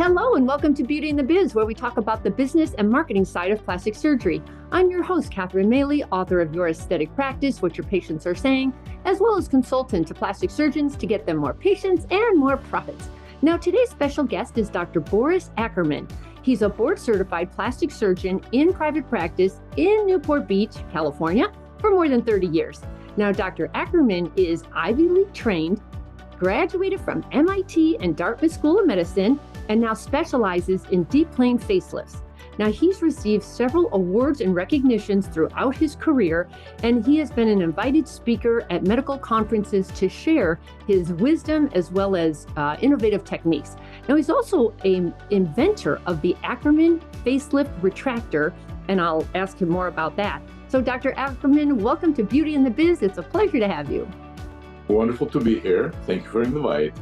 Hello and welcome to Beauty and the Biz, where we talk about the business and marketing side of plastic surgery. I'm your host, Maley, author of Your Aesthetic Practice, What Your Patients Are Saying, as well as consultant to plastic surgeons to get them more patients and more profits. Now, today's special guest is Dr. Boris Ackerman. He's a board-certified plastic surgeon in private practice in Newport Beach, California, for more than 30 years. Now, Dr. Ackerman is Ivy League trained, graduated from MIT and Dartmouth School of Medicine, and now specializes in deep plane facelifts. Now, he's received several awards and recognitions throughout his career, and he has been an invited speaker at medical conferences to share his wisdom as well as innovative techniques. Now, he's also an inventor of the Ackerman facelift retractor, and I'll ask him more about that. So, Dr. Ackerman, welcome to Beauty and the Biz. It's a pleasure to have you. Wonderful to be here. Thank you for the invite.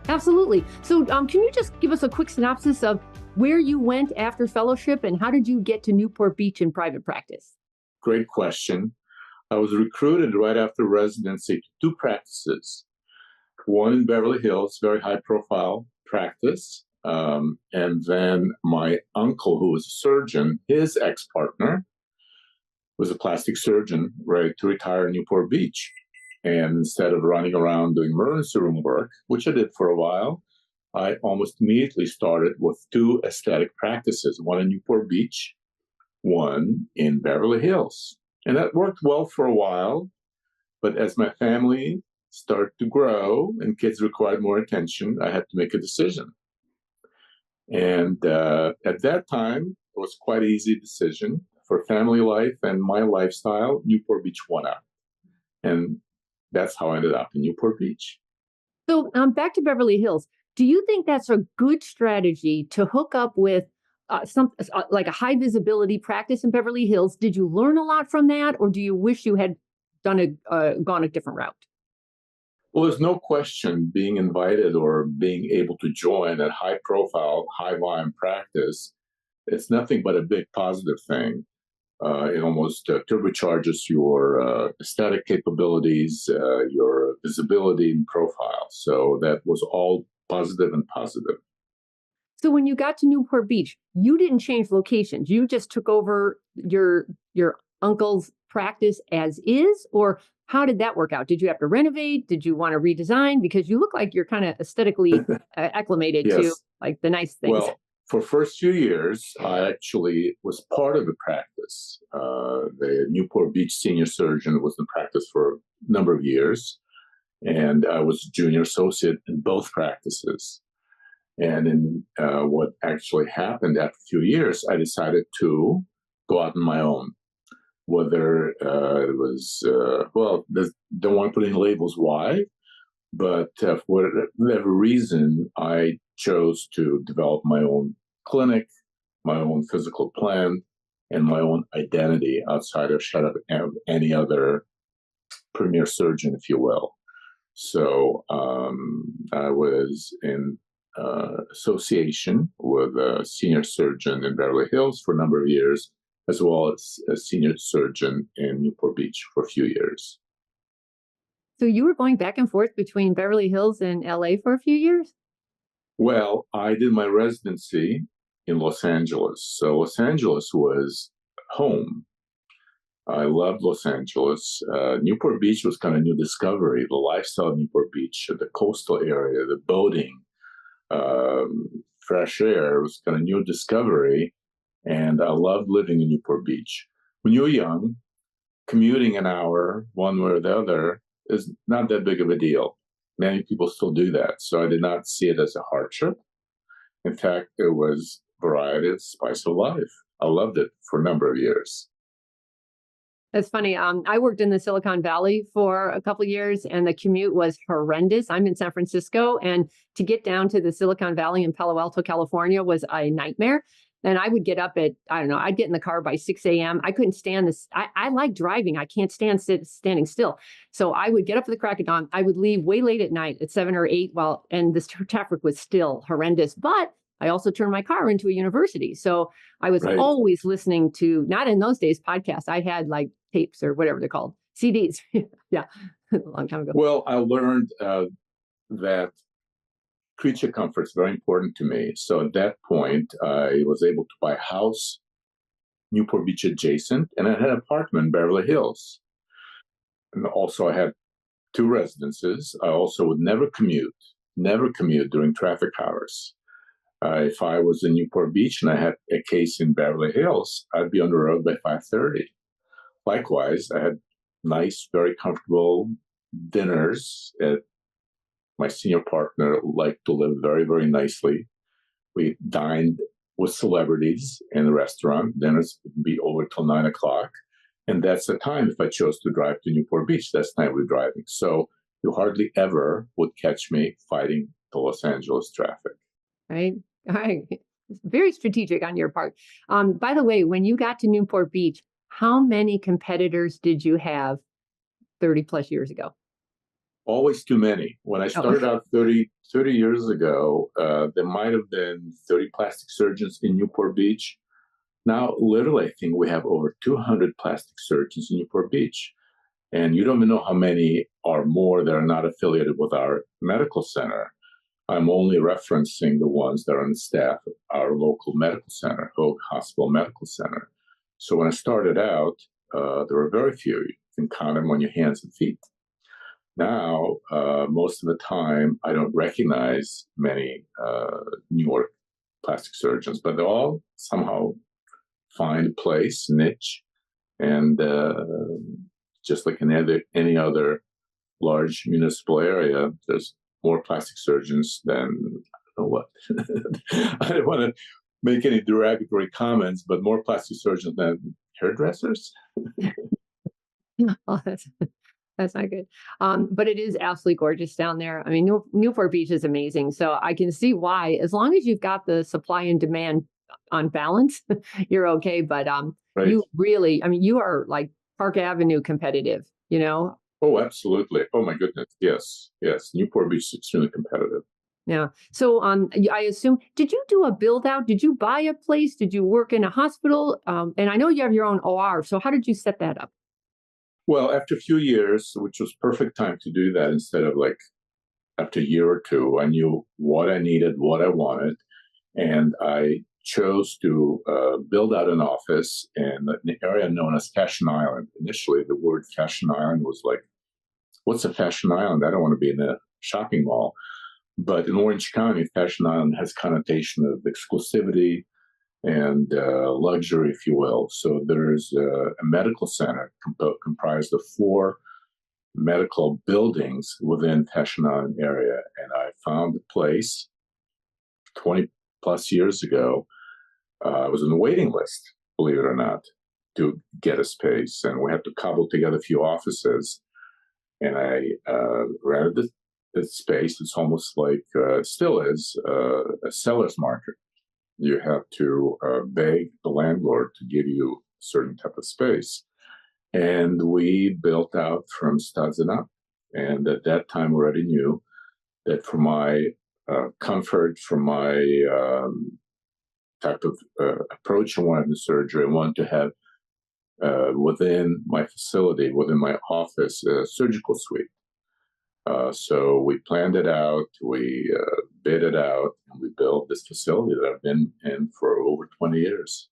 Absolutely. So can you just give us a quick synopsis of where you went after fellowship and how did you get to Newport Beach in private practice? Great question. I was recruited right after residency to two practices. One in Beverly Hills, very high profile practice. And then my uncle, who was a surgeon, his ex-partner was a plastic surgeon ready to retire in Newport Beach. And instead of running around doing emergency room work, which I did for a while, I almost immediately started with two aesthetic practices, one in Newport Beach, one in Beverly Hills. And that worked well for a while. But as my family started to grow and kids required more attention, I had to make a decision. And at that time, it was quite an easy decision. For family life and my lifestyle, Newport Beach won out. And that's how I ended up in Newport Beach. So back to Beverly Hills. Do you think that's a good strategy to hook up with like a high visibility practice in Beverly Hills? Did you learn a lot from that, or do you wish you had gone a different route? Well, there's no question being invited or being able to join a high profile, high volume practice. It's nothing but a big positive thing. It almost turbocharges your aesthetic capabilities, your visibility and profile. So that was all positive and positive. So when you got to Newport Beach, you didn't change locations. You just took over your uncle's practice as is, or how did that work out? Did you have to renovate? Did you want to redesign? Because you look like you're kind of aesthetically acclimated Yes. to like the nice things. Well, for first few years, I actually was part of the practice. The Newport Beach senior surgeon was in practice for a number of years, and I was junior associate in both practices. And in what actually happened after a few years, I decided to go out on my own. Whether it was, don't want to put any labels why, but for whatever reason, I chose to develop my own clinic, my own physical plan, and my own identity outside of any other premier surgeon, if you will. So I was in association with a senior surgeon in Beverly Hills for a number of years, as well as a senior surgeon in Newport Beach for a few years. So you were going back and forth between Beverly Hills and LA for a few years? Well, I did my residency in Los Angeles. So Los Angeles was home. I loved Los Angeles. Newport Beach was kind of a new discovery. The lifestyle of Newport Beach, the coastal area, the boating, fresh air was kind of a new discovery. And I loved living in Newport Beach. When you're young, commuting an hour one way or the other is not that big of a deal. Many people still do that. So I did not see it as a hardship. In fact, it was variety, it's spice of life. I loved it for a number of years. That's funny. I worked in the Silicon Valley for a couple of years, and the commute was horrendous. I'm in San Francisco, and to get down to the Silicon Valley in Palo Alto, California was a nightmare. And I would get up at, I'd get in the car by 6 a.m. I couldn't stand this. I like driving. I can't stand standing still. So I would get up at the crack of dawn. I would leave way late at night at 7 or 8 and this traffic was still horrendous. But I also turned my car into a university. So I was always listening to, not in those days, podcasts. I had like tapes or whatever they're called, CDs. Yeah, a long time ago. Well, I learned that creature comfort is very important to me. So at that point, I was able to buy a house, Newport Beach adjacent, and I had an apartment in Beverly Hills. And also, I had two residences. I also would never commute during traffic hours. If I was in Newport Beach and I had a case in Beverly Hills, I'd be on the road by 5:30. Likewise, I had nice, very comfortable dinners. My senior partner liked to live very, very nicely. We dined with celebrities in the restaurant. Dinners would be over till 9 o'clock. And that's the time, if I chose to drive to Newport Beach, that's the time we're driving. So you hardly ever would catch me fighting the Los Angeles traffic. Right? All right. Very strategic on your part. By the way, when you got to Newport Beach, how many competitors did you have 30 plus years ago? Always too many. When I started out 30 years ago, there might have been 30 plastic surgeons in Newport Beach. Now, literally, I think we have over 200 plastic surgeons in Newport Beach. And you don't even know how many are more that are not affiliated with our medical center. I'm only referencing the ones that are on staff at our local medical center, Hoag Hospital Medical Center. So when I started out, there were very few. You can count them on your hands and feet. Now, most of the time, I don't recognize many New York plastic surgeons, but they all somehow find a place, niche, and just like in any other large municipal area, there's more plastic surgeons than, I don't know what. I don't want to make any derogatory comments, but more plastic surgeons than hairdressers. Oh, that's not good. But it is absolutely gorgeous down there. I mean, Newport Beach is amazing. So I can see why, as long as you've got the supply and demand on balance, you're okay. But Right. you really, I mean, you are like Park Avenue competitive, you know? Oh, absolutely. Oh, my goodness. Yes. Yes. Newport Beach is extremely competitive. Yeah. So I assume, did you do a build out? Did you buy a place? Did you work in a hospital? And I know you have your own OR. So how did you set that up? Well, after a few years, which was perfect time to do that, instead of like after a year or two, I knew what I needed, what I wanted, and I chose to build out an office in an area known as Fashion Island. Initially, the word Fashion Island was like, what's a Fashion Island? I don't want to be in a shopping mall. But in Orange County, Fashion Island has connotation of exclusivity and luxury, if you will. So there's a medical center comprised of 4 medical buildings within Fashion Island area. And I found a place 20 plus years ago. I was on the waiting list, believe it or not, to get a space. And we had to cobble together a few offices. And I rented the space. It's almost like, still is, a seller's market. You have to beg the landlord to give you a certain type of space. And we built out from studs and up. And at that time, we already knew that for my comfort, for my type of approach I wanted in surgery, I wanted to have within my facility, within my office, a surgical suite. So we planned it out, we bid it out, and we built this facility that I've been in for over 20 years.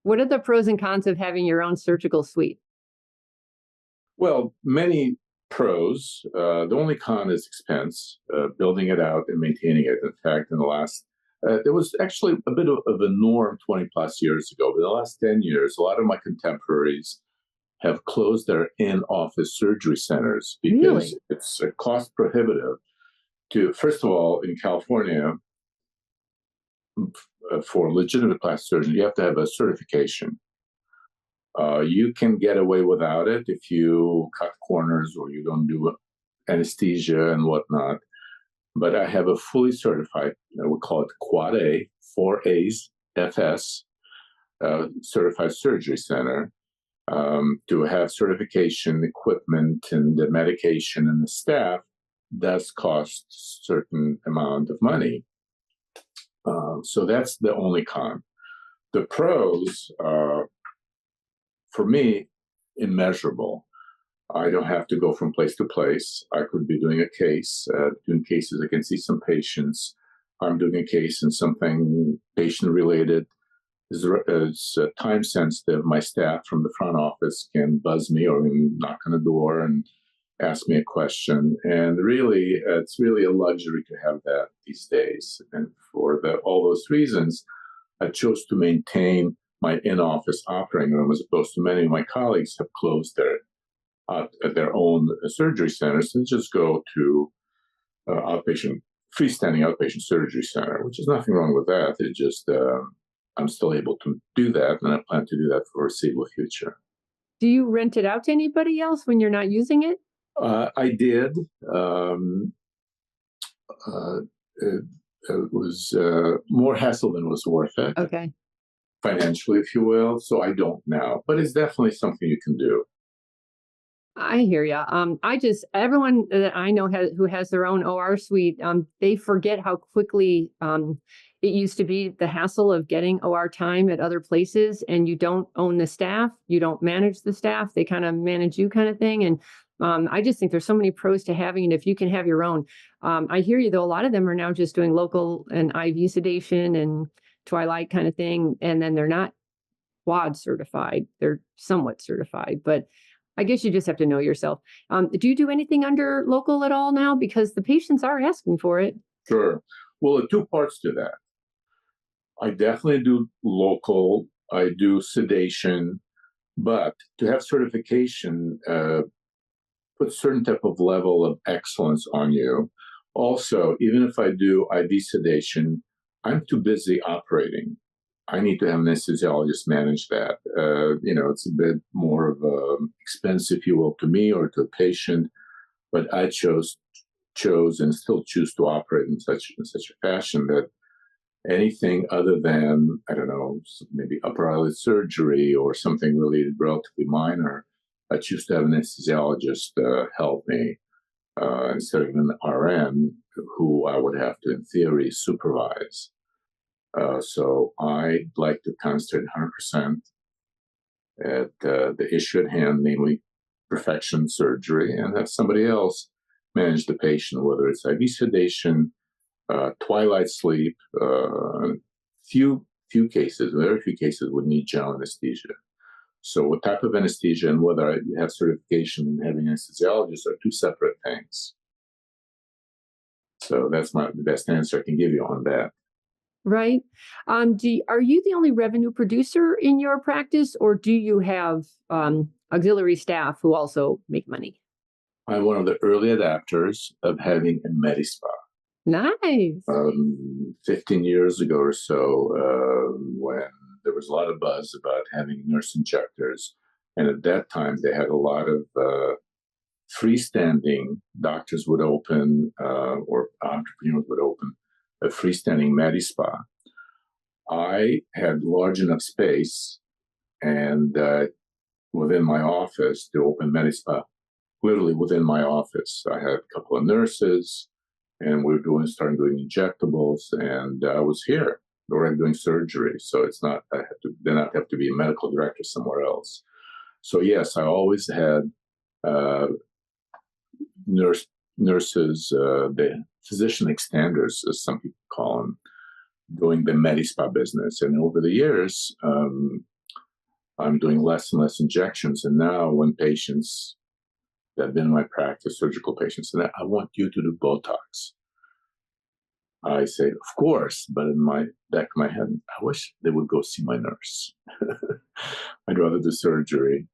What are the pros and cons of having your own surgical suite? Well, many pros. The only con is expense, building it out and maintaining it. In fact, in the last, there was actually a bit of a norm 20 plus years ago, but in the last 10 years, a lot of my contemporaries have closed their in-office surgery centers because Really? it's cost prohibitive to, first of all, in California, for legitimate plastic surgeon, you have to have a certification. You can get away without it if you cut corners or you don't do anesthesia and whatnot. But I have a fully certified, we call it Quad A, 4 A's, FS, certified surgery center. To have certification, equipment, and the medication and the staff does cost a certain amount of money. So that's the only con. The pros are, for me, immeasurable. I don't have to go from place to place. I could be doing a case, doing cases. I can see some patients. I'm doing a case and something patient related is time sensitive. My staff from the front office can buzz me or knock on the door and ask me a question. And really, it's really a luxury to have that these days. And for all those reasons, I chose to maintain my in-office operating room as opposed to many of my colleagues have closed their own surgery centers and just go to freestanding outpatient surgery center, which is nothing wrong with that. It just I'm still able to do that, and I plan to do that for the foreseeable future. Do you rent it out to anybody else when you're not using it? I did. Uh, it was more hassle than was worth it, Okay. financially, if you will. So I don't now, but it's definitely something you can do. I hear you. Everyone that I know who has their own OR suite, they forget how quickly it used to be the hassle of getting OR time at other places, and you don't own the staff, you don't manage the staff, they kind of manage you, kind of thing. And I just think there's so many pros to having it if you can have your own. I hear you though. A lot of them are now just doing local and IV sedation and twilight kind of thing, and then they're not quad certified. They're somewhat certified, but I guess you just have to know yourself. Do you do anything under local at all now? Because the patients are asking for it. Sure. Well, there are two parts to that. I definitely do local. I do sedation, but to have certification puts certain type of level of excellence on you. Also, even if I do IV sedation, I'm too busy operating. I need to have an anesthesiologist manage that. It's a bit more of a expense, if you will, to me or to a patient, but I chose and still choose to operate in such a fashion that anything other than, I don't know, maybe upper eyelid surgery or something really relatively minor, I choose to have an anesthesiologist help me instead of an RN who I would have to, in theory, supervise. So I like to concentrate 100% at the issue at hand, namely perfection surgery, and have somebody else manage the patient, whether it's IV sedation, twilight sleep. Very few cases would need general anesthesia. So what type of anesthesia and whether you have certification and having anesthesiologists are two separate things. So that's the best answer I can give you on that. Right. Are you the only revenue producer in your practice, or do you have auxiliary staff who also make money? I'm one of the early adapters of having a Medispa. Nice. 15 years ago or so, when there was a lot of buzz about having nurse injectors. And at that time, they had a lot of freestanding doctors would open or entrepreneurs would open a freestanding Medispa. I had large enough space and within my office to open Medispa, literally within my office. I had a couple of nurses and we were starting doing injectables, and I was here already doing surgery. So it's not, then I'd have to be a medical director somewhere else. So yes, I always had nurses, the physician extenders, as some people call them, doing the Medispa business. And over the years, I'm doing less and less injections. And now when patients that have been in my practice, surgical patients, and I want you to do Botox, I say, of course, but in my back of my head, I wish they would go see my nurse. I'd rather do surgery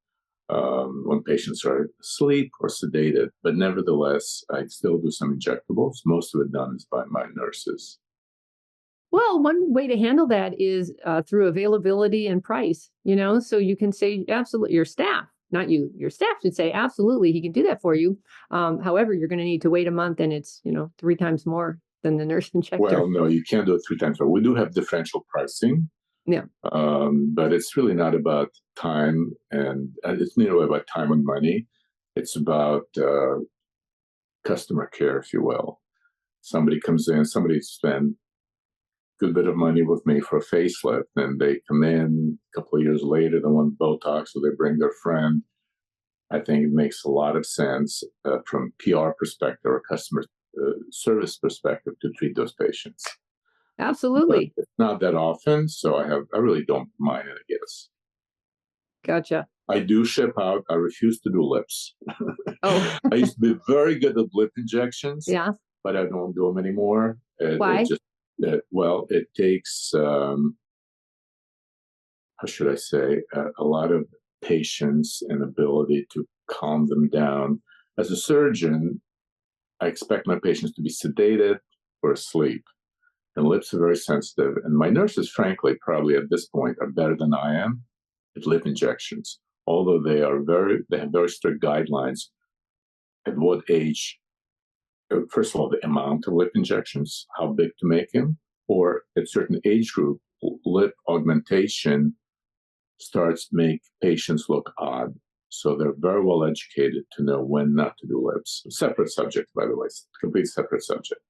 when patients are asleep or sedated, but nevertheless, I still do some injectables. Most of it done is by my nurses. Well, one way to handle that is through availability and price, so you can say absolutely, your staff, not you, your staff should say, absolutely, he can do that for you. However, you're going to need to wait a month and it's, 3 times more than the nurse injector. Well, no, you can't do it 3 times more. We do have differential pricing. Yeah. But it's really not about time, and it's not about time and money. It's about customer care, if you will. Somebody comes in, somebody spent a good bit of money with me for a facelift, and they come in a couple of years later, they want Botox, so they bring their friend. I think it makes a lot of sense from PR perspective or customer service perspective to treat those patients. But Absolutely. it's not that often, so I really don't mind it, I guess. Gotcha. I do ship out. I refuse to do lips. Oh, I used to be very good at lip injections, yeah. but I don't do them anymore. It Why? just, well, it takes, how should I say, a lot of patience and ability to calm them down. As a surgeon, I expect my patients to be sedated or asleep, and lips are very sensitive. And my nurses, frankly, probably at this point are better than I am at lip injections, although they have very strict guidelines at what age. First of all, the amount of lip injections, how big to make them, or at certain age group, lip augmentation starts to make patients look odd. So they're very well educated to know when not to do lips. Separate subject, by the way, complete separate subject.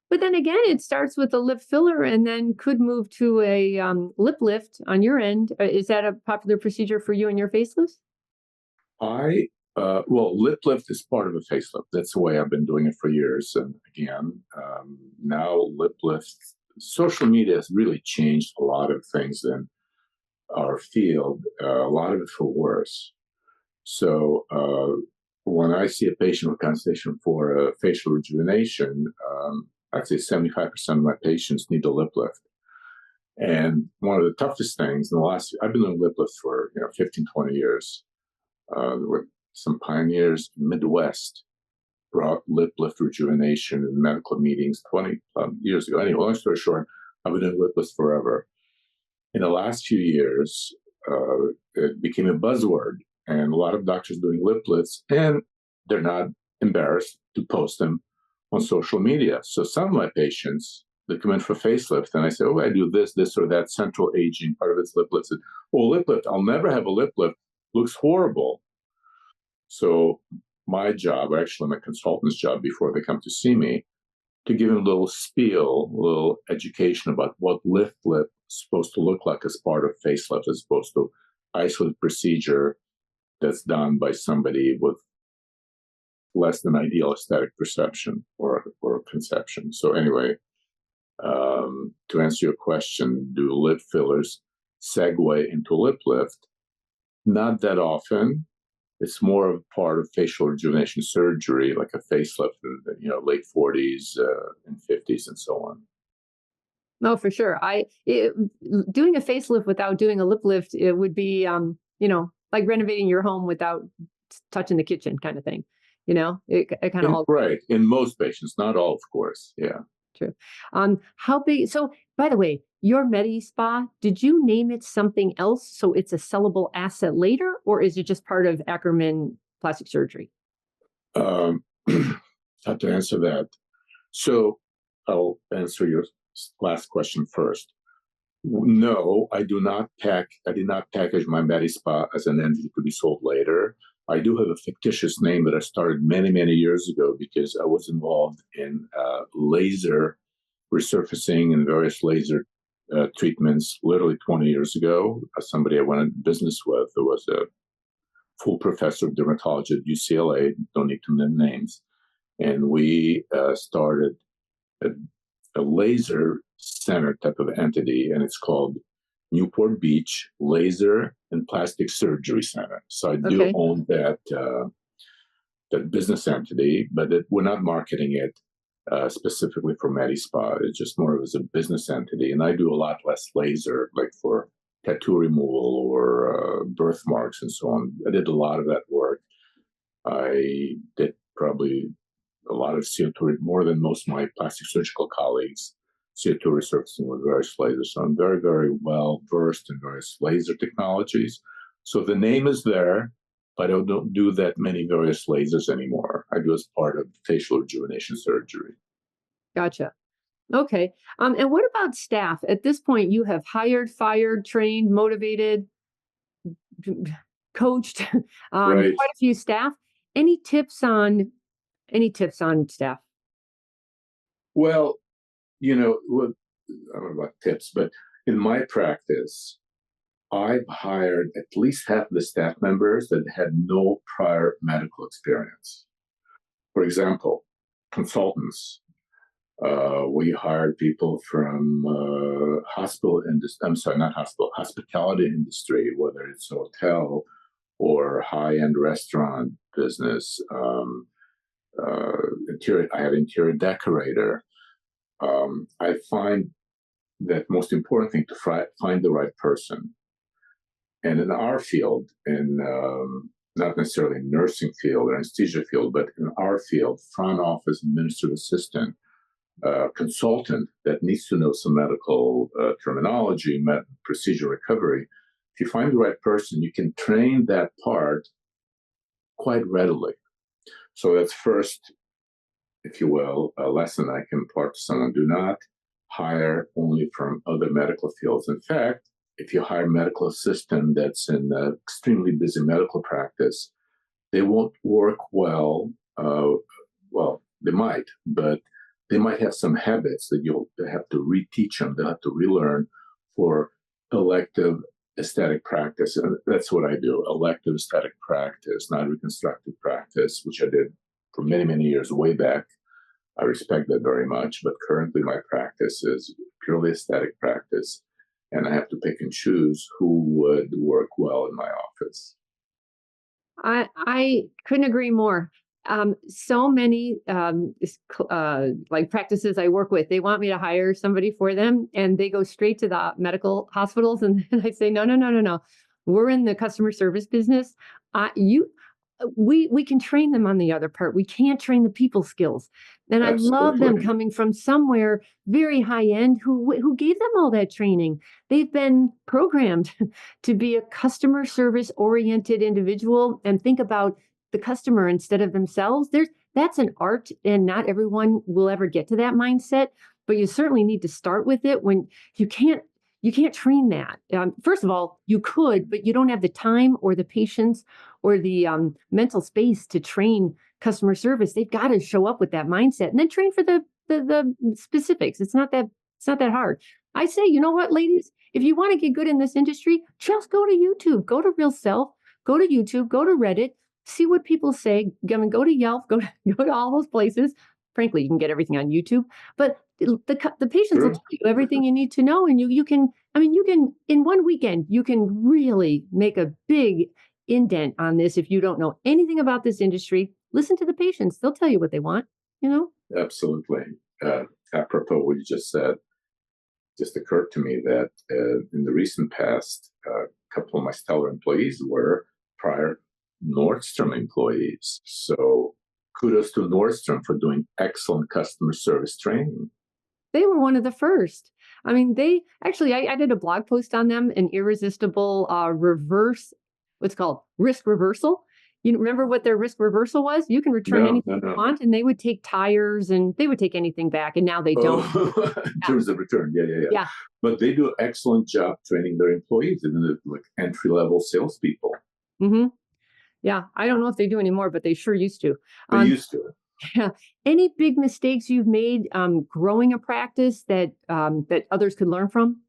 But then again, it starts with a lip filler and then could move to a lip lift on your end. Is that a popular procedure for you and your facelifts? Well, lip lift is part of a facelift. That's the way I've been doing it for years. And again, now lip lift, social media has really changed a lot of things in our field, a lot of it for worse. So when I see a patient with consultation for a facial rejuvenation, I'd say 75% of my patients need a lip lift. And one of the toughest things in the last, I've been doing lip lift for 15, 20 years. With some pioneers in the Midwest brought lip lift rejuvenation in medical meetings 20 years ago. Anyway, long story short, I've been doing lip lifts forever. In the last few years, it became a buzzword, and a lot of doctors doing lip lifts, and they're not embarrassed to post them on social media. So some of my patients, they come in for facelift, and I say, oh, I do this, or that central aging, part of it's lip lift. Oh, lip lift, I'll never have a lip lift. Looks horrible. So my job, or actually my consultant's job before they come to see me, to give them a little spiel, a little education about what lip is supposed to look like as part of facelift, as opposed to isolated procedure that's done by somebody with less than ideal aesthetic perception or conception. So anyway, to answer your question, do lip fillers segue into lip lift? Not that often. It's more of part of facial rejuvenation surgery, like a facelift in the late 40s and 50s and so on. No, for sure. Doing a facelift without doing a lip lift, it would be, like renovating your home without touching the kitchen kind of thing. It kind of all Right. In most patients, not all, of course. Yeah. true. How big? So, by the way, your Medi Spa, did you name it something else so it's a sellable asset later, or is it just part of Ackerman plastic surgery? Um, Have to answer that. So I'll answer your last question first. No, I do not pack. I did not package my MediSpa as an entity to be sold later. I do have a fictitious name that I started many, many years ago because I was involved in laser resurfacing and various laser treatments literally 20 years ago. Somebody I went into business with, who was a full professor of dermatology at UCLA, don't need to name names. And we started a, a laser center type of entity, and it's called Newport Beach Laser and Plastic Surgery Center. So I do Okay. own that business entity, but we're not marketing it specifically for MediSpa. It's just more of as a business entity, and I do a lot less laser, like for tattoo removal or birthmarks and so on. I did a lot of that work. I did probably a lot of CO2, more than most of my plastic surgical colleagues, CO2 resurfacing with various lasers. So I'm very, very well versed in various laser technologies. So the name is there, but I don't do that many various lasers anymore. I do as part of facial rejuvenation surgery. Gotcha. Okay. And what about staff? At this point, you have hired, fired, trained, motivated, coached Right. quite a few staff. Any tips on staff? Well, I don't know about tips, but in my practice, I've hired at least half the staff members that had no prior medical experience. For example, consultants. We hired people from hospital industry. I'm sorry, not hospital, hospitality industry, whether it's hotel or high-end restaurant business. I had interior decorator. I find that most important thing to find the right person. And in our field, in not necessarily nursing field or anesthesia field, but in our field, front office administrative assistant, consultant that needs to know some medical terminology, procedure recovery. If you find the right person, you can train that part quite readily. So that's first, if you will, a lesson I can impart to someone. Do not hire only from other medical fields. In fact, if you hire a medical assistant that's in an extremely busy medical practice, they won't work well. Well, they might, but they might have some habits that you'll have to reteach them. They'll have to relearn for elective aesthetic practice. And that's what I do, elective aesthetic practice, not reconstructive practice, which I did for many, many years way back. I respect that very much. But currently my practice is purely aesthetic practice. And I have to pick and choose who would work well in my office. I couldn't agree more. So many like practices I work with, they want me to hire somebody for them, and they go straight to the medical hospitals, and I say, no. We're in the customer service business. We can train them on the other part. We can't train the people skills. And I love them coming from somewhere very high end who gave them all that training. They've been programmed to be a customer service oriented individual and think about the customer instead of themselves. That's an art, and not everyone will ever get to that mindset, but you certainly need to start with it. When you can't train that. First of all, you could, but you don't have the time or the patience or the mental space to train customer service. They've got to show up with that mindset and then train for the specifics. It's not that hard. I say, you know what, ladies, if you want to get good in this industry, just go to YouTube, go to Real Self, go to YouTube, go to Reddit, see what people say. Go to Yelp, go to all those places. Frankly, you can get everything on YouTube, but the patients will tell you everything you need to know, and you can in one weekend you can really make a big indent on this. If you don't know anything about this industry, listen to the patients; they'll tell you what they want. Absolutely. Apropos what you just said, just occurred to me that in the recent past, a couple of my stellar employees were prior Nordstrom employees. So kudos to Nordstrom for doing excellent customer service training. They were one of the first. I mean, I did a blog post on them, an irresistible what's called risk reversal. You remember what their risk reversal was? You can return anything you want, and they would take tires and they would take anything back, and now they don't. In terms of return, yeah. But they do an excellent job training their employees, and like entry-level salespeople. Mm-hmm. Yeah, I don't know if they do anymore, but they sure used to. They used to. Yeah. Any big mistakes you've made growing a practice that others could learn from?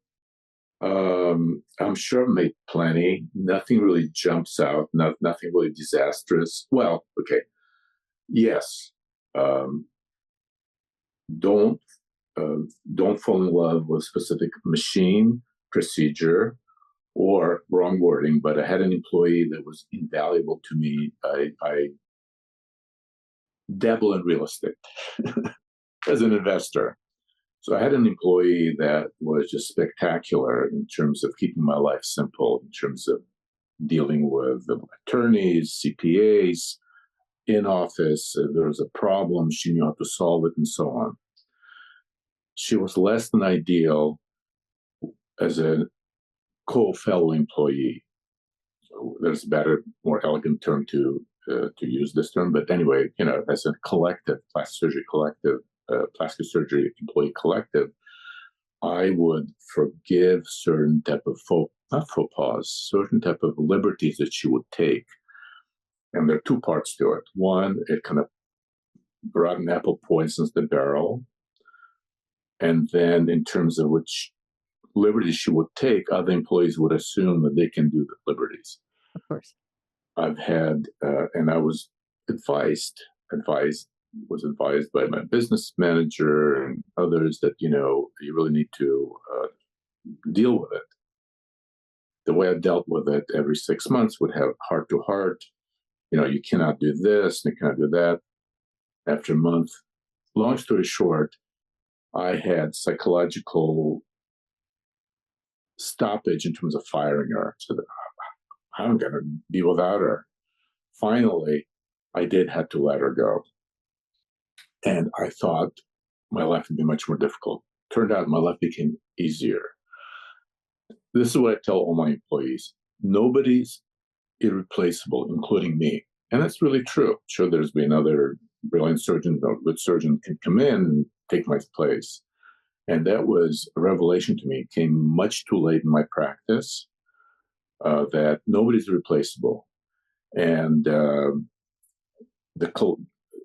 I'm sure I've made plenty. Nothing really jumps out. Nothing really disastrous. Well, okay. Yes. Don't fall in love with a specific machine, procedure, or wrong wording, but I had an employee that was invaluable to me. I dabble in real estate as an investor. So I had an employee that was just spectacular in terms of keeping my life simple, in terms of dealing with attorneys, CPAs, in office. There was a problem, she knew how to solve it, and so on. She was less than ideal as a co-fellow employee. So there's a better, more elegant term to use this term, but anyway, as a collective, plastic surgery employee collective, I would forgive certain type of certain type of liberties that she would take. And there are two parts to it. One, it kind of rotten apple poisons the barrel. And then in terms of which liberties she would take, other employees would assume that they can do the liberties. Of course. I've had, and I was advised by my business manager and others that, you really need to deal with it. The way I dealt with it every 6 months would have heart to heart. You cannot do this, and you cannot do that. After a month, long story short, I had psychological stoppage in terms of firing her. So I'm going to be without her. Finally, I did have to let her go. And I thought my life would be much more difficult. Turned out my life became easier. This is what I tell all my employees. Nobody's irreplaceable, including me. And that's really true. Sure, there's been another brilliant surgeon, a good surgeon can come in and take my place. And that was a revelation to me. It came much too late in my practice that nobody's replaceable. And the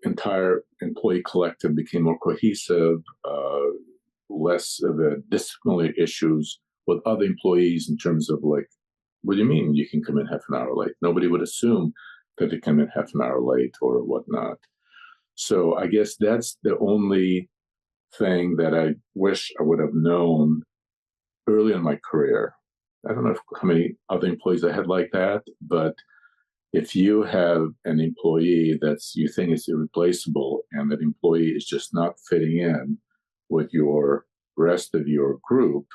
entire employee collective became more cohesive, less of a disciplinary issues with other employees in terms of like, what do you mean you can come in half an hour late? Nobody would assume that they come in half an hour late or whatnot. So I guess that's the only thing that I wish I would have known early in my career. I don't know how many other employees I had like that, but if you have an employee that's you think is irreplaceable and that employee is just not fitting in with your rest of your group,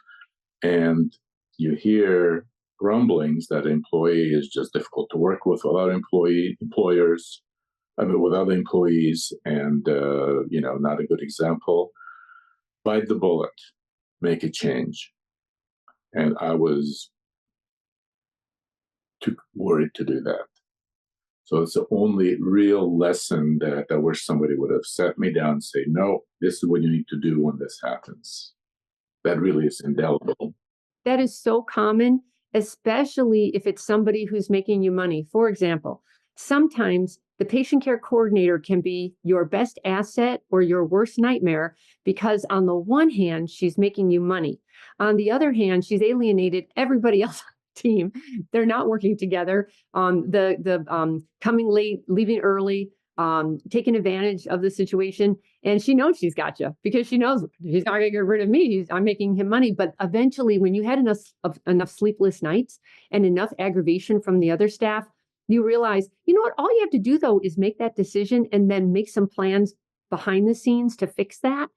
and you hear grumblings that an employee is just difficult to work with other employers, with other employees, and not a good example, bite the bullet, make a change. And I was too worried to do that. So it's the only real lesson that I wish somebody would have sat me down and say, no, this is what you need to do when this happens. That really is indelible. That is so common, especially if it's somebody who's making you money. For example, sometimes the patient care coordinator can be your best asset or your worst nightmare because on the one hand, she's making you money. On the other hand, she's alienated everybody else on the team. They're not working together. Coming late, leaving early, taking advantage of the situation. And she knows she's got you because she knows he's not going to get rid of me. I'm making him money. But eventually, when you had enough sleepless nights and enough aggravation from the other staff, you realize, you know what, all you have to do, though, is make that decision and then make some plans behind the scenes to fix that.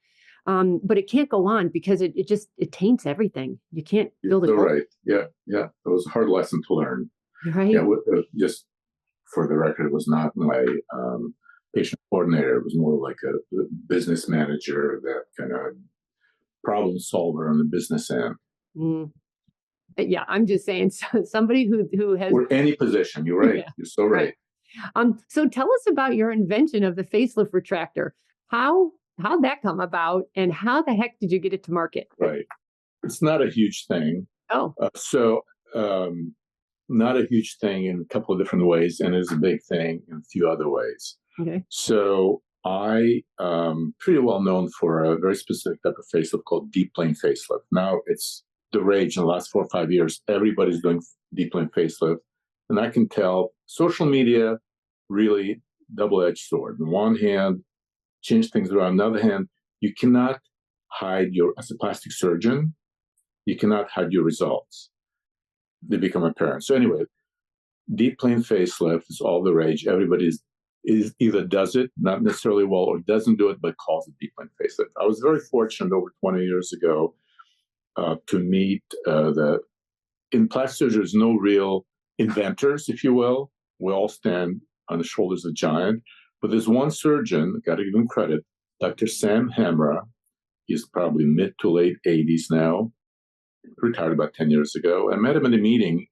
But it can't go on because it taints everything. You can't build it. Right. Yeah. It was a hard lesson to learn. Right. Yeah. Just for the record, it was not my patient coordinator. It was more like a business manager, that kind of problem solver on the business end. Mm. Yeah, I'm just saying somebody who has or any position. You're right. Yeah. You're so right. So tell us about your invention of the facelift retractor. How'd that come about, and how the heck did you get it to market? Right. It's not a huge thing. Oh. Not a huge thing in a couple of different ways, and it's a big thing in a few other ways. Okay. So I pretty well known for a very specific type of facelift called deep plane facelift. Now it's the rage in the last 4 or 5 years. Everybody's doing deep plane facelift. And I can tell social media, really double-edged sword. On one hand, change things around. On the other hand, you cannot hide as a plastic surgeon, you cannot hide your results. They become apparent. So anyway, deep plane facelift is all the rage. Everybody is either does it, not necessarily well, or doesn't do it, but calls it deep plane facelift. I was very fortunate over 20 years ago to meet in plastic surgery, there's no real inventors, if you will. We all stand on the shoulders of a giant. But there's one surgeon, got to give him credit, Dr. Sam Hamra. He's probably mid to late 80s now, retired about 10 years ago. I met him in a meeting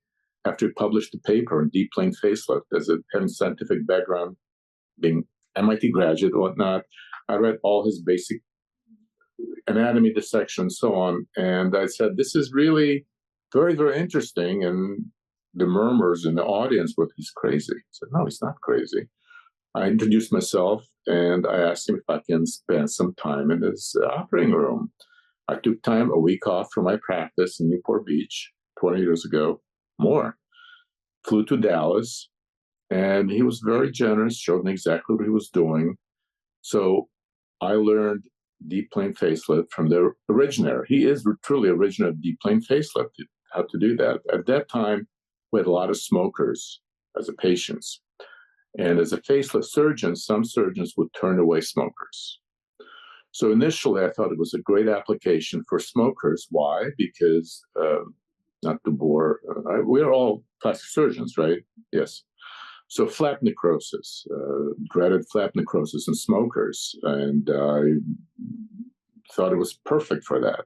after he published a paper on deep plane facelift as having scientific background, being MIT graduate and whatnot. I read all his basic anatomy dissection and so on. And I said, this is really very, very interesting. And the murmurs in the audience were, he's crazy. I said, no, he's not crazy. I introduced myself and I asked him if I can spend some time in his operating room. I took time, a week off from my practice in Newport Beach 20 years ago, more, flew to Dallas, and he was very generous, showed me exactly what he was doing. So I learned deep plane facelift from the originator. He is truly originator of deep plane facelift, how to do that. At that time, we had a lot of smokers as a patients. And as a facelift surgeon, some surgeons would turn away smokers. So initially, I thought it was a great application for smokers. Why? Because, not to bore, we're all plastic surgeons, right? Yes. So flap necrosis, dreaded flap necrosis in smokers. And I thought it was perfect for that.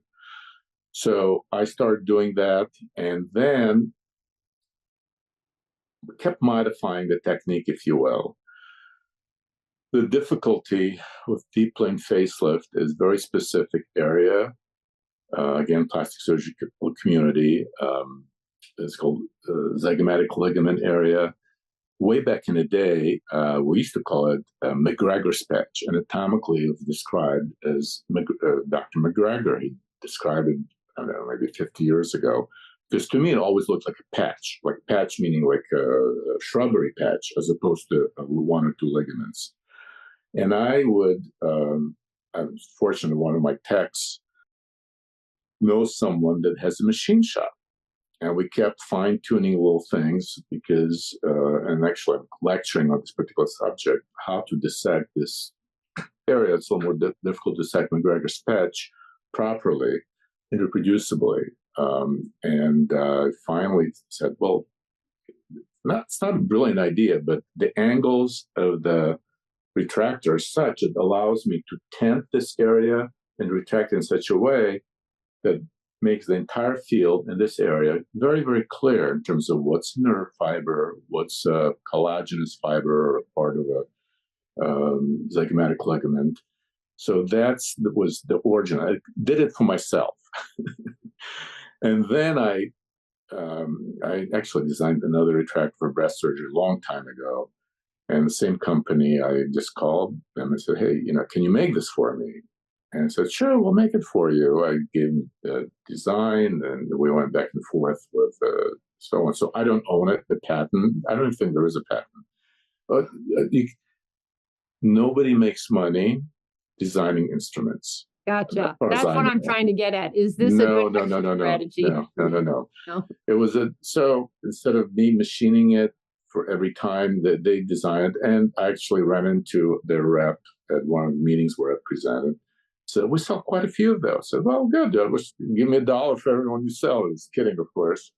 So I started doing that, and then kept modifying the technique, if you will. The difficulty with deep plane facelift is very specific area. Again, plastic surgical community. It's called zygomatic ligament area. Way back in the day, we used to call it McGregor's patch. Anatomically, it was described as Dr. McGregor. He described it, I don't know, maybe 50 years ago. Because to me, it always looked like a patch meaning like a shrubbery patch, as opposed to one or two ligaments. And I was fortunate, one of my techs knows someone that has a machine shop. And we kept fine-tuning little things because, and actually I'm lecturing on this particular subject, how to dissect this area. It's a little more difficult to dissect McGregor's patch properly and reproducibly. And finally said, well, it's not a brilliant idea, but the angles of the retractor are such, it allows me to tent this area and retract in such a way that makes the entire field in this area very, very clear in terms of what's nerve fiber, what's collagenous fiber, or part of a zygomatic ligament. So that was the origin. I did it for myself. And then I actually designed another retractor for breast surgery a long time ago. And the same company, I just called them and said, hey, can you make this for me? And I said, sure, we'll make it for you. I gave him the design, and we went back and forth with so on. So I don't own it, the patent. I don't think there is a patent. But nobody makes money designing instruments. Gotcha. That's what I'm trying to get at. Is this no, a good strategy? No. It was so instead of me machining it for every time that they designed, and I actually ran into their rep at one of the meetings where I presented. So we sell quite a few of those. I said, well, good. Give me $1 for everyone you sell. I was kidding, of course.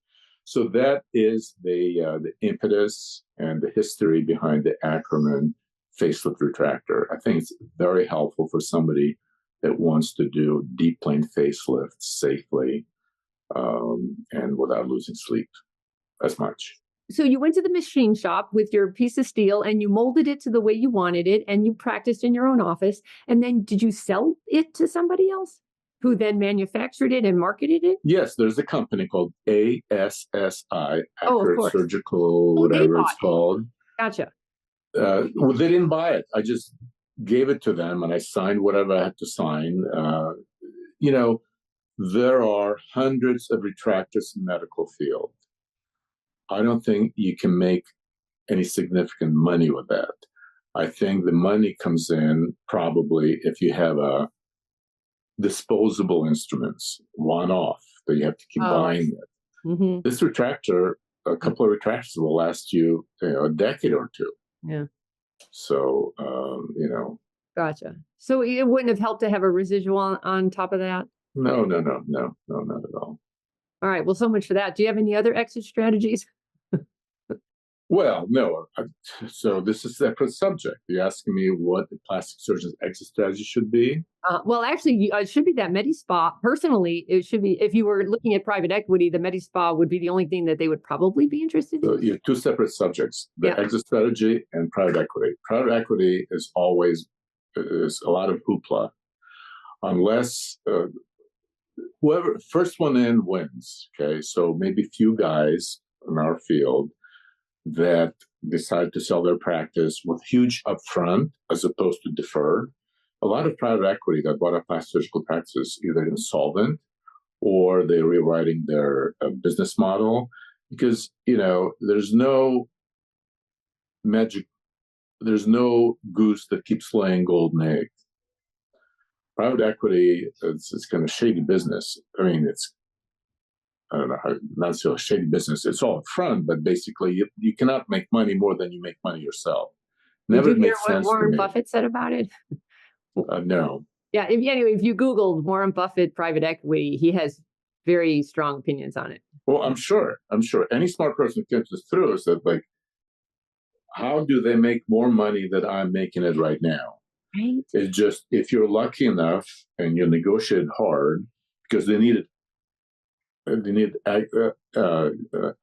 So that is the impetus and the history behind the Ackerman facelift retractor. I think it's very helpful for somebody that wants to do deep plane facelift safely and without losing sleep as much. So you went to the machine shop with your piece of steel and you molded it to the way you wanted it, and you practiced in your own office. And then did you sell it to somebody else who then manufactured it and marketed it? Yes, there's a company called ASSI, Accurate Surgical, whatever it's called. Gotcha. Well, they didn't buy it. I just gave it to them and I signed whatever I had to sign. There are hundreds of retractors in the medical field. I don't think you can make any significant money with that. I think the money comes in probably if you have a disposable instruments, one-off, that you have to keep buying it. Mm-hmm. This retractor, a couple of retractors will last you, a decade or two. Yeah. So, Gotcha. So it wouldn't have helped to have a residual on top of that? No, not at all. All right. Well, so much for that. Do you have any other exit strategies? Well, no. So this is a separate subject. You're asking me what the plastic surgeon's exit strategy should be? Well, actually, it should be that Medi-Spa. Personally, it should be, if you were looking at private equity, the Medi-Spa would be the only thing that they would probably be interested in. So you have two separate subjects, the exit strategy and private equity. Private equity is always a lot of hoopla. Unless whoever, first one in wins, okay? So maybe a few guys in our field that decide to sell their practice with huge upfront as opposed to deferred. a lot of private equity that bought up plastic surgical practices either insolvent or they're rewriting their business model because, there's no magic, there's no goose that keeps laying golden eggs. Private equity, it's kind of shady business. I mean, I don't know how, not so shady business. It's all upfront, but basically you cannot make money more than you make money yourself. Did Never you hear made what sense to Warren me. Buffett said about it? No. Yeah. Anyway, if you Googled Warren Buffett private equity, he has very strong opinions on it. Well, I'm sure any smart person who thinks this through is that, like, how do they make more money than I'm making it right now? Right. It's just, if you're lucky enough and you negotiate hard, because they need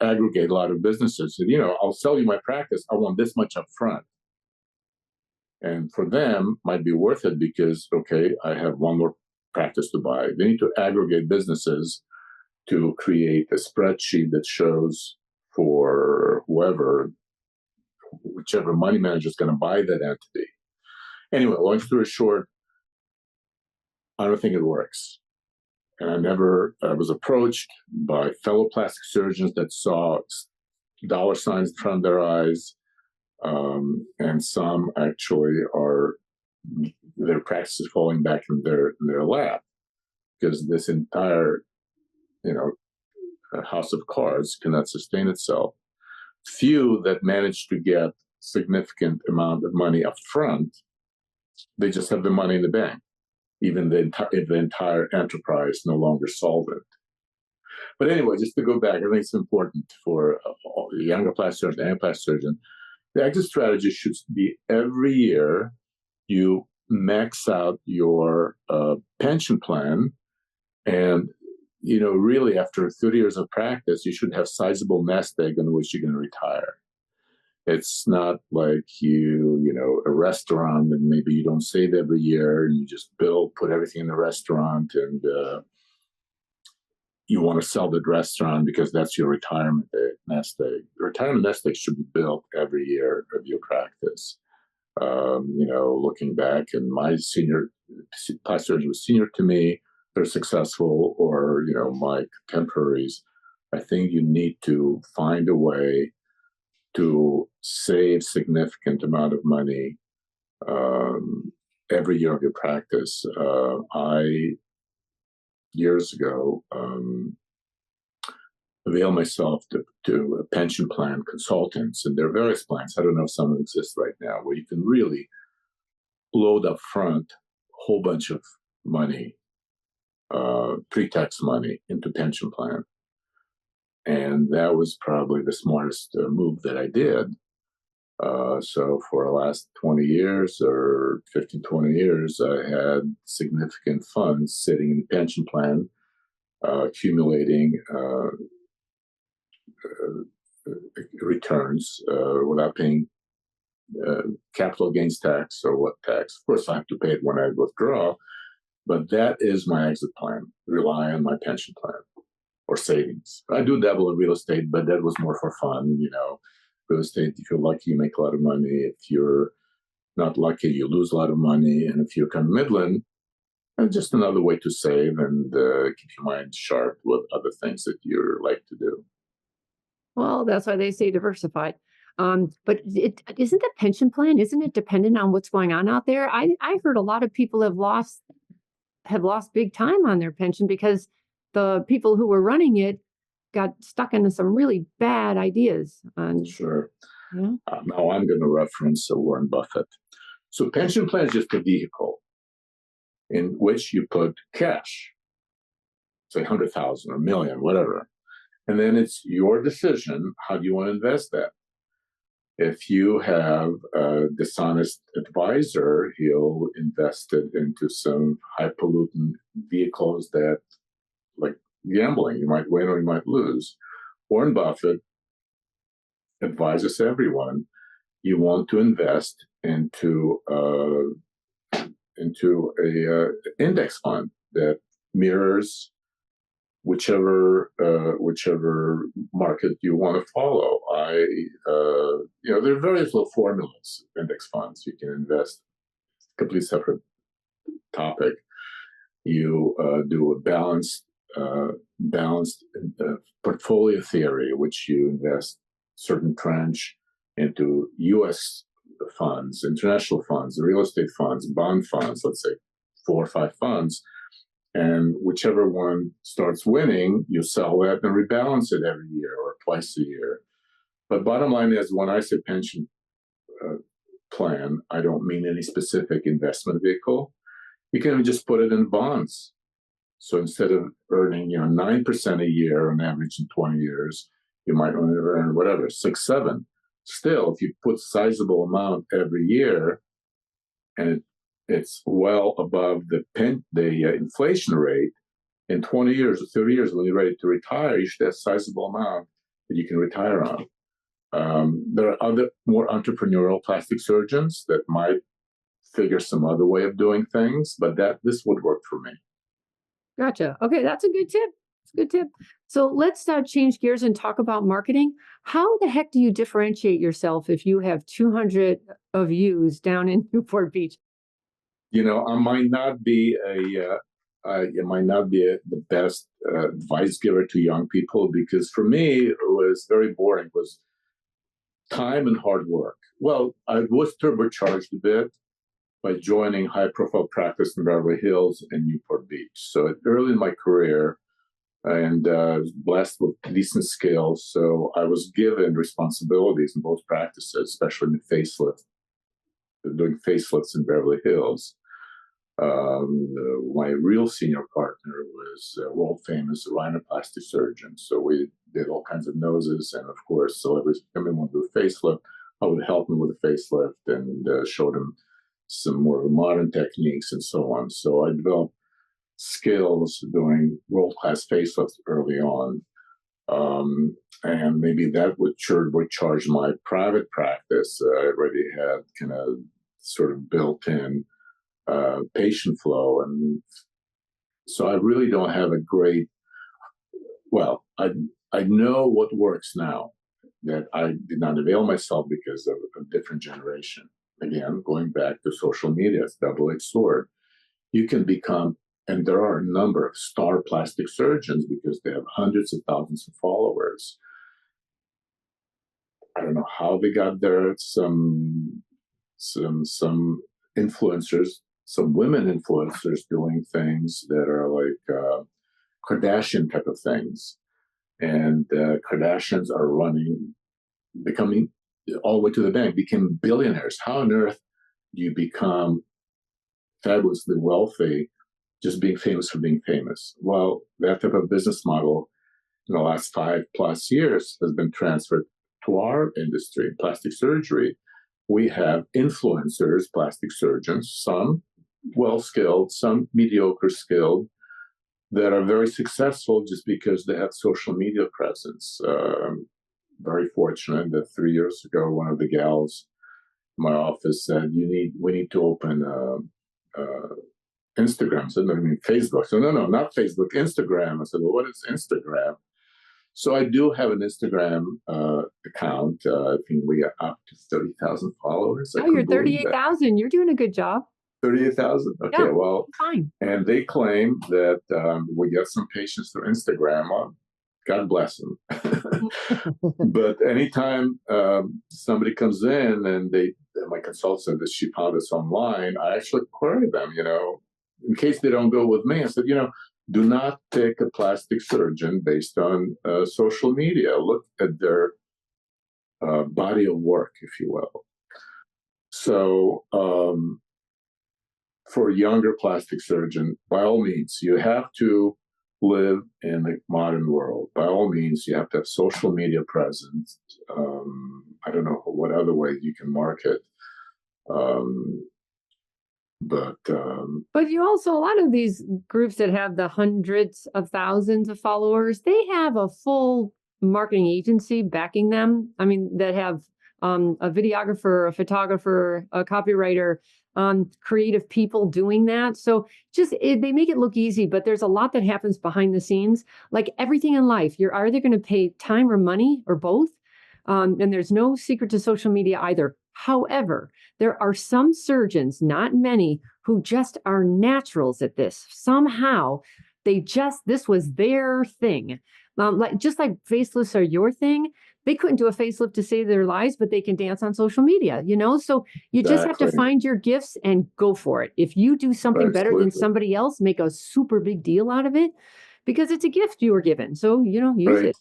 aggregate a lot of businesses. And, I'll sell you my practice. I want this much up front. And for them, might be worth it because, okay, I have one more practice to buy. They need to aggregate businesses to create a spreadsheet that shows for whichever money manager is going to buy that entity. Anyway, long story short, I don't think it works. And I was approached by fellow plastic surgeons that saw dollar signs in front of their eyes. And some actually their practices falling back in their lap because this entire, house of cards cannot sustain itself. Few that manage to get significant amount of money up front, they just have the money in the bank, even if the entire enterprise no longer solvent. But anyway, just to go back, I think it's important for a younger plastic surgeon and a plastic surgeon. The exit strategy should be every year you max out your pension plan, and really after 30 years of practice, you should have sizable nest egg on which you're going to retire. It's not like a restaurant and maybe you don't save every year and you just put everything in the restaurant and you want to sell the restaurant because that's your retirement nest egg. The retirement nest egg should be built every year of your practice. Looking back, and my senior plastic surgeon was senior to me, they're successful, or my contemporaries. I think you need to find a way to save significant amount of money every year of your practice. Years ago, avail myself to pension plan consultants, and there are various plans. I don't know if some exist right now where you can really load up front a whole bunch of money, pre-tax money into pension plan. And that was probably the smartest move that I did. So for the last 20 years or 15, 20 years, I had significant funds sitting in the pension plan, accumulating returns without paying capital gains tax or what tax. Of course, I have to pay it when I withdraw, but that is my exit plan, rely on my pension plan or savings. I do dabble in real estate, but that was more for fun. Real estate, if you're lucky, you make a lot of money. If you're not lucky, you lose a lot of money. And if you're kind of Midland, it's just another way to save and keep your mind sharp with other things that you like to do. Well, that's why they say diversified. But isn't the pension plan, isn't it dependent on what's going on out there? I heard a lot of people have lost big time on their pension because the people who were running it got stuck into some really bad ideas. Sure. Now I'm going to reference Warren Buffett. So pension plan is just a vehicle in which you put cash, say 100,000 or a million, whatever. And then it's your decision. How do you want to invest that? If you have a dishonest advisor, he'll invest it into some high pollutant vehicles that, like gambling, you might win or you might lose. Warren Buffett advises everyone you want to invest into a index fund that mirrors whichever market you want to follow. There are various little formulas, index funds. You can invest completely separate topic. You do a balanced portfolio theory, which you invest certain tranche into U.S. funds, international funds, real estate funds, bond funds, let's say 4 or 5 funds. And whichever one starts winning, you sell that and rebalance it every year or twice a year. But bottom line is, when I say pension plan, I don't mean any specific investment vehicle. You can just put it in bonds. So instead of earning 9% a year on average in 20 years, you might only earn whatever 6, 7. Still, if you put sizable amount every year, and it's well above the inflation rate, in 20 years or 30 years, when you're ready to retire, you should have a sizable amount that you can retire on. There are other more entrepreneurial plastic surgeons that might figure some other way of doing things, but this would work for me. Gotcha. Okay, that's a good tip. It's a good tip. So let's change gears and talk about marketing. How the heck do you differentiate yourself if you have 200 of yous down in Newport Beach? I might not be the best advice giver to young people, because for me it was very boring. It was time and hard work. Well, I was turbocharged a bit by joining high-profile practice in Beverly Hills and Newport Beach. So early in my career, and was blessed with decent skills, so I was given responsibilities in both practices, especially in the facelift, doing facelifts in Beverly Hills. My real senior partner was a world-famous rhinoplasty surgeon, so we did all kinds of noses, and of course, celebrities coming in with a facelift. I would help them with a facelift and show them some more modern techniques and so on. So I developed skills doing world-class facelifts early on. And maybe that would charge my private practice. I already had kind of sort of built-in patient flow. And so I really don't have I know what works now that I did not avail myself because of a different generation. Again, going back to social media, it's a double-edged sword. You can become, and there are a number of star plastic surgeons because they have hundreds of thousands of followers. I don't know how they got there. Some influencers, some women influencers doing things that are like Kardashian type of things. And Kardashians are becoming all the way to the bank, became billionaires. How on earth do you become fabulously wealthy just being famous for being famous? Well, that type of business model in the last 5+ years has been transferred to our industry, plastic surgery. We have influencers, plastic surgeons, some well-skilled, some mediocre skilled, that are very successful just because they have social media presence. Very fortunate that 3 years ago, one of the gals in my office said, we need to open Instagram. I said, no, I mean Facebook. So no, not Facebook, Instagram. I said, well, what is Instagram? So I do have an Instagram account. I think we are up to 30,000 followers. Oh, you're 38,000. You're doing a good job. 38,000. Okay, yeah, well, fine. And they claim that we get some patients through Instagram. God bless them. But anytime somebody comes in and my consultant said that she found us online, I actually query them, in case they don't go with me. I said, do not pick a plastic surgeon based on social media. Look at their body of work, if you will. So for a younger plastic surgeon, by all means, you have to live in the modern world. By all means, you have to have social media presence. I don't know what other way you can market. But you also, a lot of these groups that have the hundreds of thousands of followers, they have a full marketing agency backing them. I mean, that have a videographer, a photographer, a copywriter, creative people doing that. So they make it look easy, but there's a lot that happens behind the scenes. Like everything in life, you're either going to pay time or money or both. And there's no secret to social media either. However, there are some surgeons, not many, who just are naturals at this. Somehow, this was their thing. Just like facelifts are your thing, they couldn't do a facelift to save their lives, but they can dance on social media, So you just have to Exactly. find your gifts and go for it. If you do something better than Absolutely. somebody else, make a super big deal out of it because it's a gift you were given. So, use Right. it.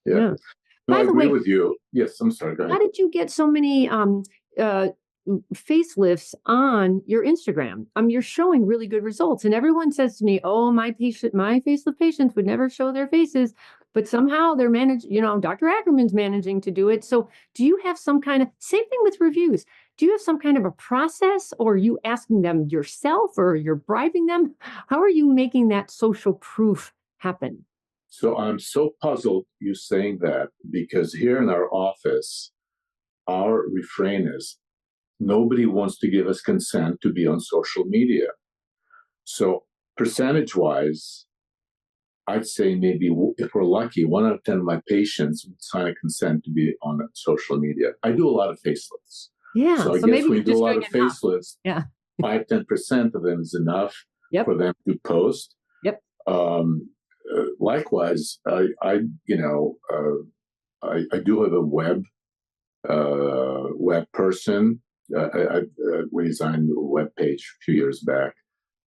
Yeah. Yeah. No, I By the agree way, with you. Yes, I'm sorry. Go how ahead. did you get so many uh, facelifts on your Instagram? You're showing really good results, and everyone says to me, "Oh, my facelift patients would never show their faces, but somehow they're managed. Dr. Ackerman's managing to do it." So, do you have some kind of same thing with reviews? Do you have some kind of a process, or are you asking them yourself, or you're bribing them? How are you making that social proof happen? So I'm so puzzled you saying that because here in our office, our refrain is nobody wants to give us consent to be on social media. So percentage wise, I'd say maybe if we're lucky, 1 out of 10 of my patients would sign a consent to be on social media. I do a lot of facelifts. Yeah. So I So guess maybe when you're you do a just lot doing of enough. facelifts, Yeah. 5-10% of them is enough Yep. for them to post. Yep. Likewise, I I do have a web person. We designed a web page a few years back,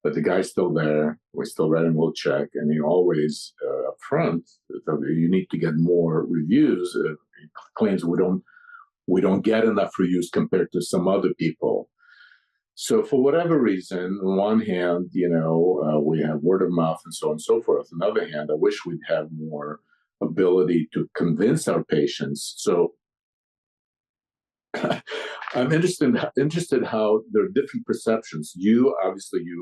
but the guy's still there. We still write him, we'll check, and he always up front, you need to get more reviews. Claims we don't get enough reviews compared to some other people. So for whatever reason, on one hand, we have word of mouth and so on and so forth. On the other hand, I wish we'd have more ability to convince our patients. So I'm interested how there are different perceptions. You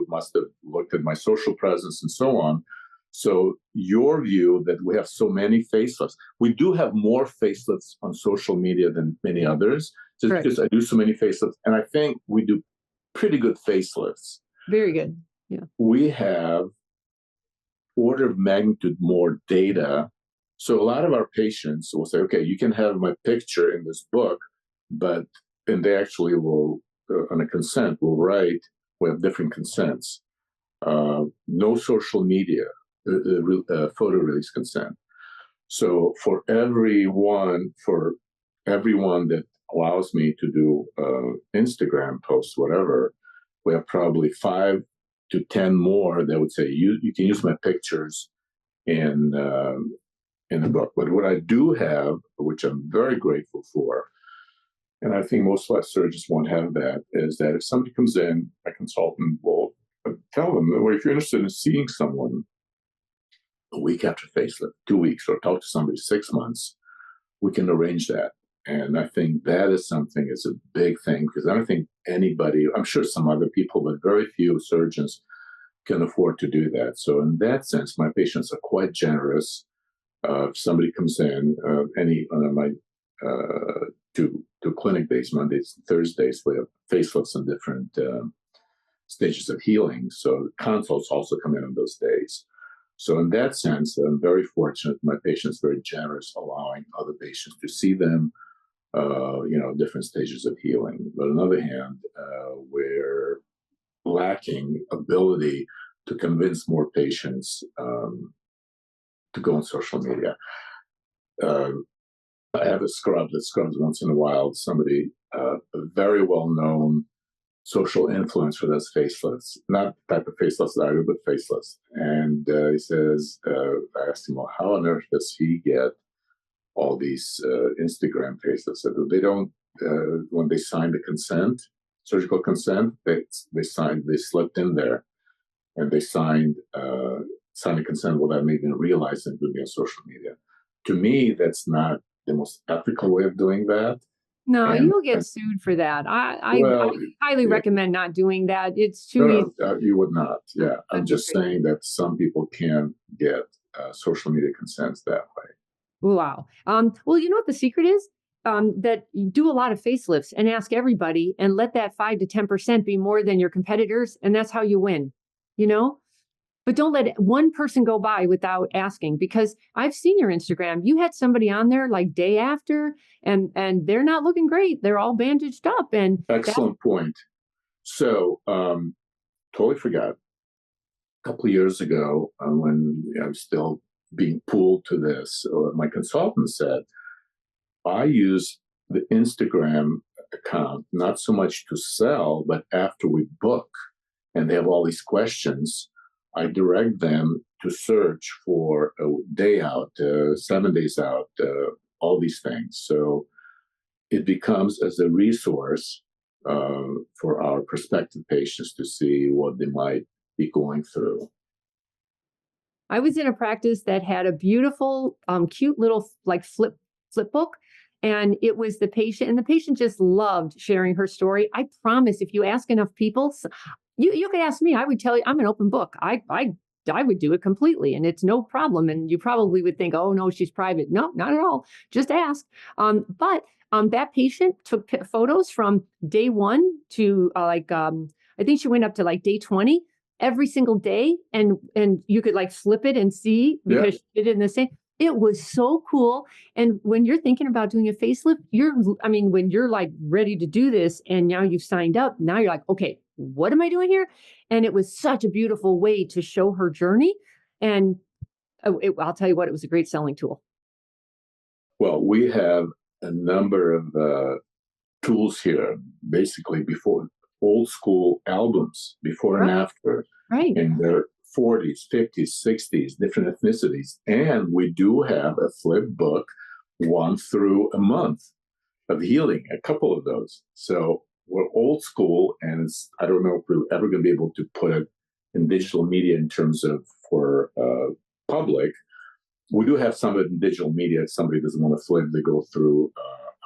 must have looked at my social presence and so on. So your view that we have so many facelifts, we do have more facelifts on social media than many others, just Correct. because I do so many facelifts, and I think we do pretty good facelifts. Very good. Yeah. We have order of magnitude more data. So a lot of our patients will say, okay, you can have my picture in this book, and they actually will, on a consent, will write, we have different consents. No social media, photo release consent. So for everyone that allows me to do Instagram posts, whatever, we have probably 5 to 10 more that would say you can use my pictures in the book. But what I do have, which I'm very grateful for, and I think most of our surgeons won't have that, is that if somebody comes in, a consultant will tell them, well, if you're interested in seeing someone a week after facelift, 2 weeks, or talk to somebody 6 months, we can arrange that. And I think that is something, is a big thing, because I don't think anybody, I'm sure some other people, but very few surgeons can afford to do that. So in that sense, my patients are quite generous. If somebody comes in, any my to clinic days, Mondays and Thursdays, we have facelifts in different stages of healing. So consults also come in on those days. So in that sense, I'm very fortunate. My patients are very generous, allowing other patients to see them, different stages of healing. But on the other hand, we're lacking ability to convince more patients to go on social media. I have a scrub that scrubs once in a while. Somebody, a very well-known social influencer that's facelifts, not the type of facelifts that I do, but facelifts. And he says, I asked him, well, how on earth does he get all these Instagram facelifts? They don't, when they sign the consent, surgical consent, they slipped in there and they signed a consent without even realizing it would be on social media. To me, that's not the most ethical way of doing that. No, And you'll get sued for that. I well, highly yeah, recommend not doing that. It's too easy. you would not. Yeah, I'm That'd be just crazy. saying that some people can get social media consents that way. Wow. Well, you know what the secret is? That you do a lot of facelifts and ask everybody and let that 5 to 10% be more than your competitors. And that's how you win, you know? But don't let one person go by without asking, because I've seen your Instagram. You had somebody on there like day after, and they're not looking great. They're all bandaged up, and Excellent point. So, totally forgot. A couple of years ago, when I was still being pulled to this, my consultant said, I use the Instagram account not so much to sell, but after we book and they have all these questions, I direct them to search for a day out, 7 days out, all these things. So it becomes as a resource for our prospective patients to see what they might be going through. I was in a practice that had a beautiful, cute little like flip book, and it was the patient, and the patient just loved sharing her story. I promise, if you ask enough people, you could ask me, I would tell you, I'm an open book. I would do it completely, and it's no problem. And you probably would think, oh no, she's private. No, not at all. Just ask. But that patient took photos from day one to I think she went up to like day 20 every single day, and you could like flip it and see, because she did it in the same. It was so cool. And when you're thinking about doing a facelift, when you're like ready to do this and now you've signed up, now you're like, okay, what am I doing here? And it was such a beautiful way to show her journey. And I'll tell you what, it was a great selling tool. Well, we have a number of tools here, basically before old school albums, before and after, in their 40s, 50s, 60s, different ethnicities. And we do have a flip book, 1 through a month of healing, a couple of those. So we're old school, and I don't know if we're ever going to be able to put it in digital media in terms of for public. We do have some of it in digital media. If somebody doesn't want to flip, they go through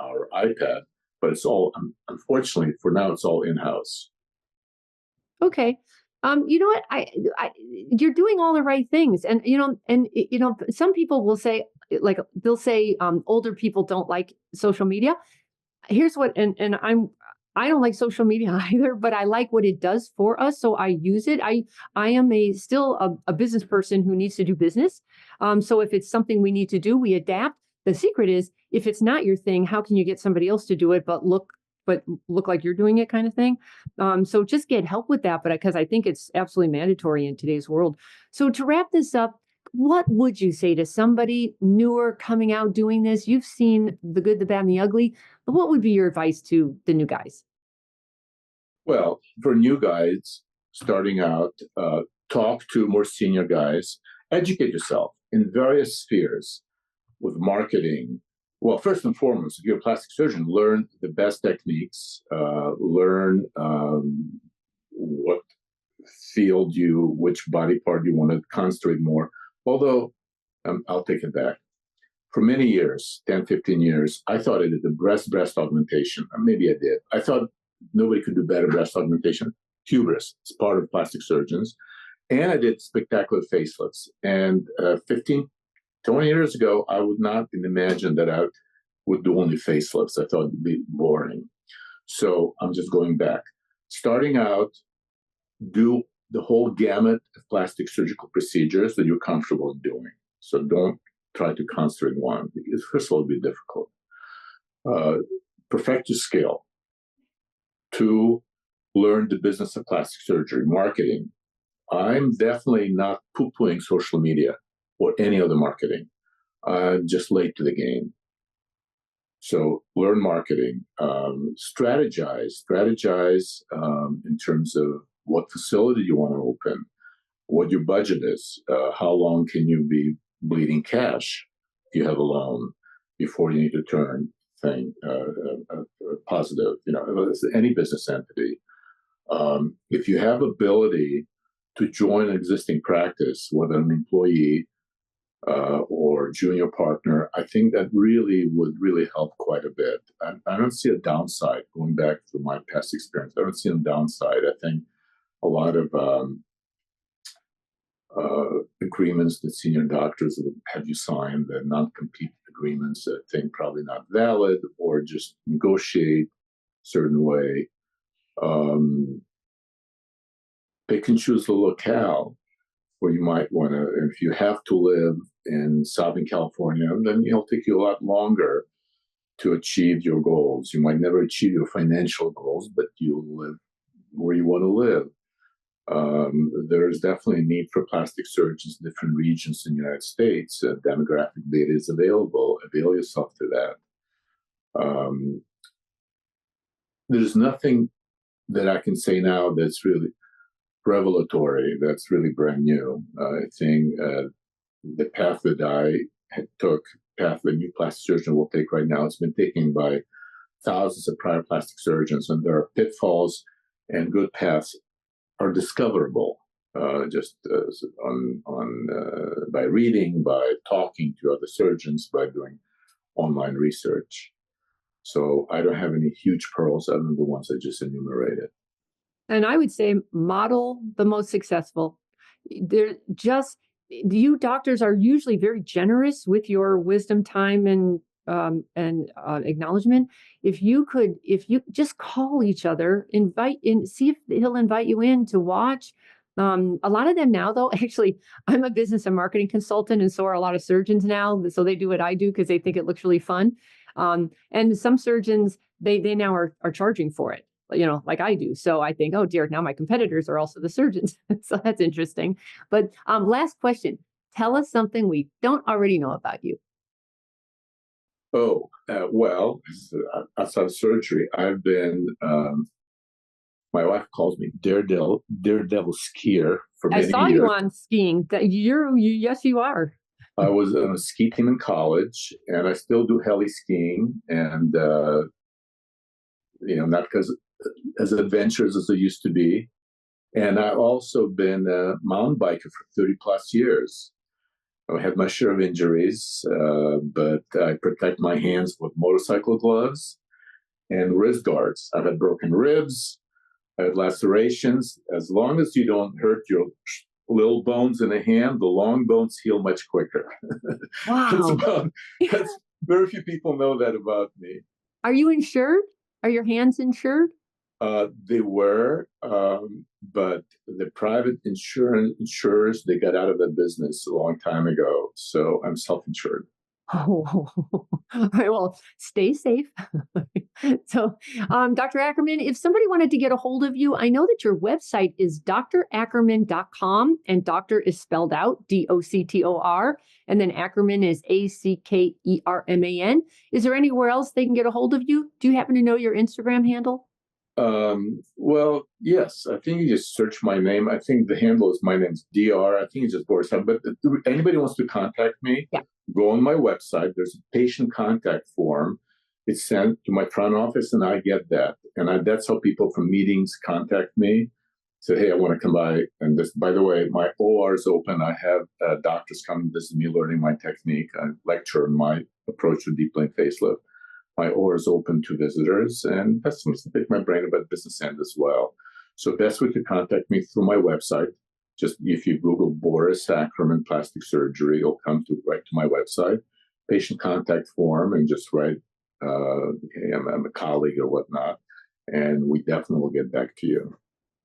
our iPad, but it's all, unfortunately, for now, it's all in-house. Okay. You know what? You're doing all the right things, and some people will say, like, they'll say, older people don't like social media. Here's what, and I don't like social media either, but I like what it does for us, so I use it. I am still a business person who needs to do business. So if it's something we need to do, we adapt. The secret is, if it's not your thing, how can you get somebody else to do it, but look like you're doing it, kind of thing. So just get help with that, but because I think it's absolutely mandatory in today's world. So to wrap this up, what would you say to somebody newer coming out doing this? You've seen the good, the bad, and the ugly. What would be your advice to the new guys? Well, for new guys starting out, talk to more senior guys, educate yourself in various spheres with marketing. Well, first and foremost, if you're a plastic surgeon, learn the best techniques, learn what field which body part you want to concentrate more. Although, I'll take it back. For many years, 10, 15 years, I thought I did the breast augmentation. Maybe I did. I thought nobody could do better breast augmentation. Hubris. It's part of plastic surgeons. And I did spectacular facelifts. And 15, 20 years ago, I would not imagine that I would do only facelifts. I thought it would be boring. So I'm just going back. Starting out, do the whole gamut of plastic surgical procedures that you're comfortable doing. So don't try to concentrate one, because first of all, it'll be difficult. Perfect your skill. 2, learn the business of plastic surgery, marketing. I'm definitely not poo-pooing social media or any other marketing. I'm just late to the game. So learn marketing, strategize in terms of what facility you want to open, what your budget is, how long can you be bleeding cash if you have a loan before you need to turn positive. Any business entity. If you have ability to join an existing practice, whether an employee or junior partner, I think that would really help quite a bit. I don't see a downside, going back to my past experience. I don't see a downside. I think a lot of agreements that senior doctors will have you sign, the non-compete agreements, I think probably not valid, or just negotiate a certain way. They can choose the locale. or you might want to, if you have to live in Southern California, then it'll take you a lot longer to achieve your goals. You might never achieve your financial goals, but you'll live where you want to live. There is definitely a need for plastic surgeons in different regions in the United States. Demographic data is available. Avail yourself to that. There's nothing that I can say now that's really revelatory, that's really brand new. I think the path that I took, path that new plastic surgeon will take right now, it's been taken by thousands of prior plastic surgeons, and there are pitfalls and good paths are discoverable just by reading, by talking to other surgeons, by doing online research. So I don't have any huge pearls other than the ones I just enumerated. And I would say model the most successful. You doctors are usually very generous with your wisdom, time, and acknowledgement. If you just call each other, see if he'll invite you in to watch. A lot of them now, though, actually, I'm a business and marketing consultant, and so are a lot of surgeons now. So they do what I do because they think it looks really fun. And some surgeons, they now are charging for it, like I do. So I think, oh dear, now my competitors are also the surgeons. So that's interesting. But last question, tell us something we don't already know about you. Well, outside of surgery, I've been, my wife calls me daredevil skier for many years. I saw you on skiing. Yes, you are. I was on a ski team in college, and I still do heli skiing, and not because as adventurous as I used to be. And I've also been a mountain biker for 30 plus years. I had my share of injuries, but I protect my hands with motorcycle gloves and wrist guards. I've had broken ribs, I had lacerations. As long as you don't hurt your little bones in the hand, the long bones heal much quicker. Wow. That's very few people know that about me. Are you insured? Are your hands insured? They were, but the private insurers, they got out of that business a long time ago. So I'm self-insured. Oh, all right. Well, stay safe. So, Dr. Ackerman, if somebody wanted to get a hold of you, I know that your website is drackerman.com, and doctor is spelled out DOCTOR, and then Ackerman is ACKERMAN. Is there anywhere else they can get a hold of you? Do you happen to know your Instagram handle? Well, yes, I think you just search my name. I think the handle is my name's DR. I think it's just Boris M. But anybody wants to contact me, go on my website. There's a patient contact form. It's sent to my front office, and I get that. And that's how people from meetings contact me. Say, hey, I want to come by. And this, by the way, my OR is open. I have doctors come visit me, learning my technique. I lecture on my approach to deep plane facelift. My OR is open to visitors, and customers to pick my brain about business end as well. So best way to contact me through my website. Just if you Google Boris Ackerman plastic surgery, it'll come right to my website. Patient contact form, and just write, hey, I'm a colleague or whatnot, and we definitely will get back to you.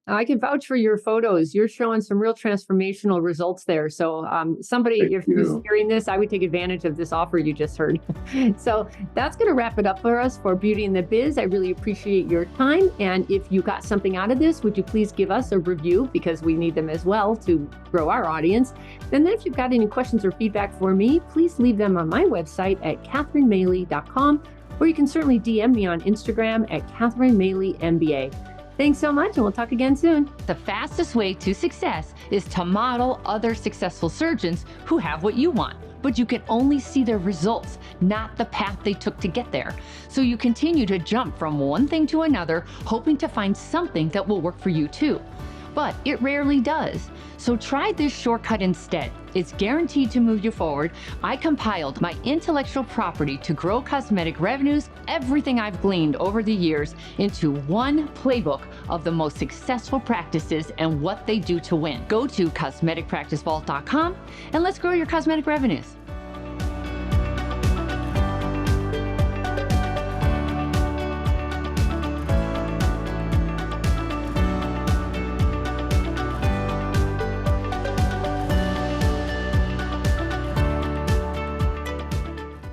I can vouch for your photos. You're showing some real transformational results there. So if you're hearing this, I would take advantage of this offer you just heard. So that's going to wrap it up for us for Beauty in the Biz. I really appreciate your time. And if you got something out of this, would you please give us a review, because we need them as well to grow our audience. And then if you've got any questions or feedback for me, please leave them on my website at CatherineMaley.com, or you can certainly DM me on Instagram at CatherineMaleyMBA. Thanks so much, and we'll talk again soon. The fastest way to success is to model other successful surgeons who have what you want, but you can only see their results, not the path they took to get there. So you continue to jump from one thing to another, hoping to find something that will work for you too. But it rarely does. So try this shortcut instead. It's guaranteed to move you forward. I compiled my intellectual property to grow cosmetic revenues, everything I've gleaned over the years, into one playbook of the most successful practices and what they do to win. Go to cosmeticpracticevault.com and let's grow your cosmetic revenues.